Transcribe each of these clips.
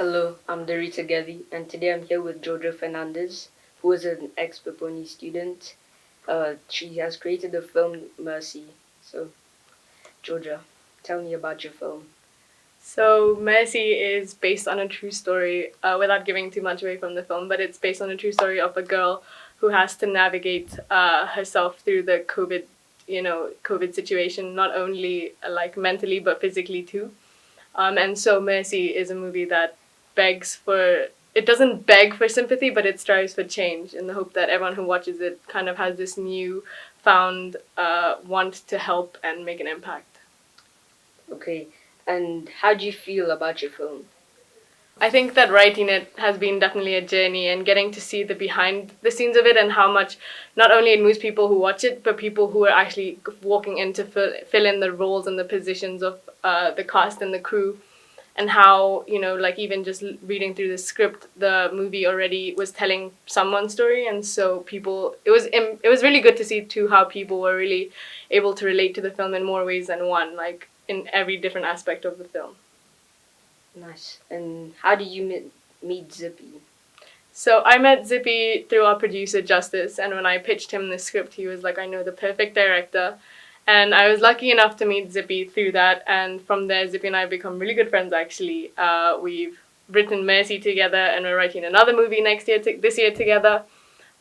Hello, I'm Nderitu Gethi, and today I'm here with Georgia Fernandes, who is an ex-Peponi student. She has created the film Mercy. So, Georgia, tell me about your film. So Mercy is based on a true story, without giving too much away from the film, but it's based on a true story of a girl who has to navigate herself through the COVID situation, not only like mentally but physically too. And so Mercy is a movie that begs for it doesn't beg for sympathy, but it strives for change in the hope that everyone who watches it kind of has this new found want to help and make an impact. Okay, and how do you feel about your film? I think that writing it has been definitely a journey, and getting to see the behind the scenes of it and how much not only it moves people who watch it, but people who are actually walking in to fill in the roles and the positions of the cast and the crew, and how, like even just reading through the script, the movie already was telling someone's story, and so it was really good to see too how people were really able to relate to the film in more ways than one, like in every different aspect of the film. Nice. And how did you meet Zippy? So I met Zippy through our producer Justice, and when I pitched him the script, he was like, "I know the perfect director," and I was lucky enough to meet Zippy through that. And from there, Zippy and I have become really good friends. Actually, we've written Mercy together, and we're writing another movie this year together.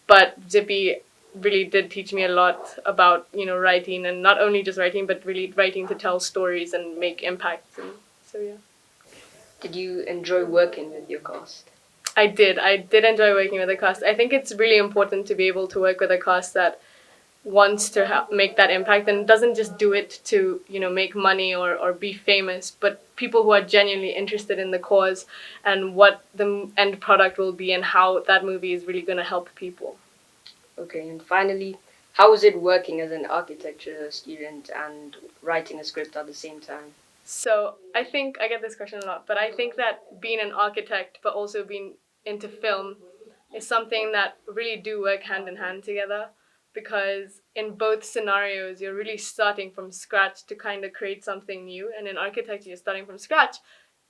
But Zippy really did teach me a lot about writing, and not only just writing, but really writing to tell stories and make impacts. And so yeah. Did you enjoy working with your cast? I did. I did enjoy working with a cast. I think it's really important to be able to work with a cast that wants to make that impact and doesn't just do it to make money or be famous, but people who are genuinely interested in the cause and what the end product will be and how that movie is really going to help people. Okay, and finally, how is it working as an architecture student and writing a script at the same time? So I think I get this question a lot, but I think that being an architect but also being into film is something that really do work hand in hand together, because in both scenarios you're really starting from scratch to kind of create something new, and in architecture you're starting from scratch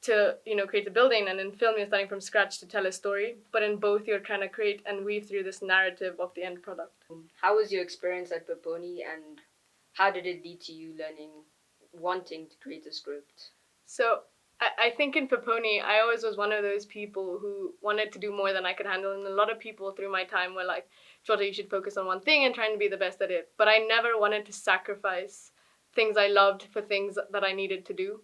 to create a building, and in film you're starting from scratch to tell a story, but in both you're trying to create and weave through this narrative of the end product. How was your experience at Peponi, and how did it lead to you wanting to create a script? So I think in Peponi, I always was one of those people who wanted to do more than I could handle. And a lot of people through my time were like, Georgia, you should focus on one thing and trying to be the best at it. But I never wanted to sacrifice things I loved for things that I needed to do.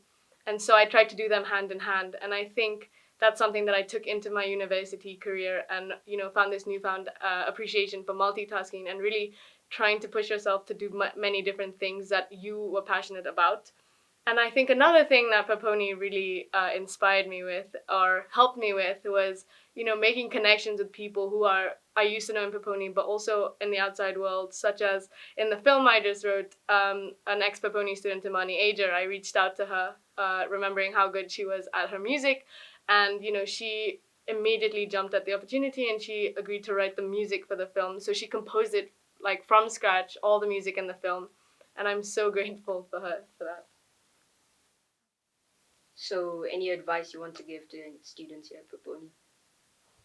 And so I tried to do them hand in hand. And I think that's something that I took into my university career, and found this newfound appreciation for multitasking and really trying to push yourself to do many different things that you were passionate about. And I think another thing that Peponi really inspired me with or helped me with was, making connections with people who I used to know in Peponi, but also in the outside world, such as in the film I just wrote, an ex-Peponi student, Imani Ager. I reached out to her, remembering how good she was at her music, and she immediately jumped at the opportunity and she agreed to write the music for the film. So she composed it like from scratch, all the music in the film, and I'm so grateful for her for that. So, any advice you want to give to students here at Peponi?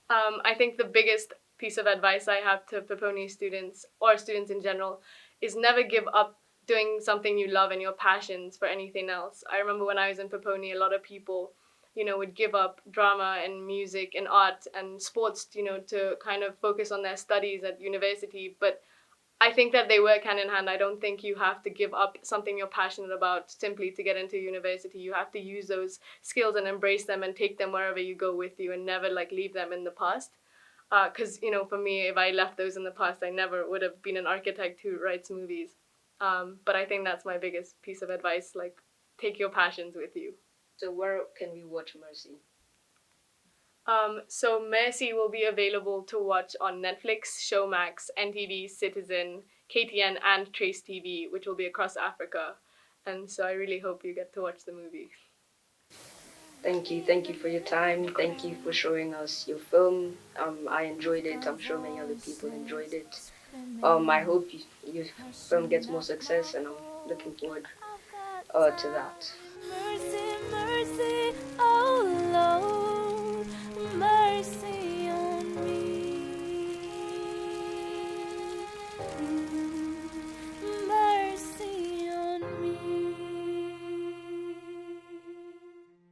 I think the biggest piece of advice I have to Peponi students or students in general is never give up doing something you love and your passions for anything else. I remember when I was in Peponi, a lot of people, would give up drama and music and art and sports, to kind of focus on their studies at university. But I think that they work hand in hand. I don't think you have to give up something you're passionate about simply to get into university. You have to use those skills and embrace them and take them wherever you go with you, and never like leave them in the past. Because for me, if I left those in the past, I never would have been an architect who writes movies. But I think that's my biggest piece of advice. Like, take your passions with you. So, where can we watch Mercy? So Mercy will be available to watch on Netflix, Showmax, NTV, Citizen, KTN, and Trace TV, which will be across Africa. And so I really hope you get to watch the movie. Thank you. Thank you for your time. Thank you for showing us your film. I enjoyed it. I'm sure many other people enjoyed it. I hope your film gets more success, and I'm looking forward to that.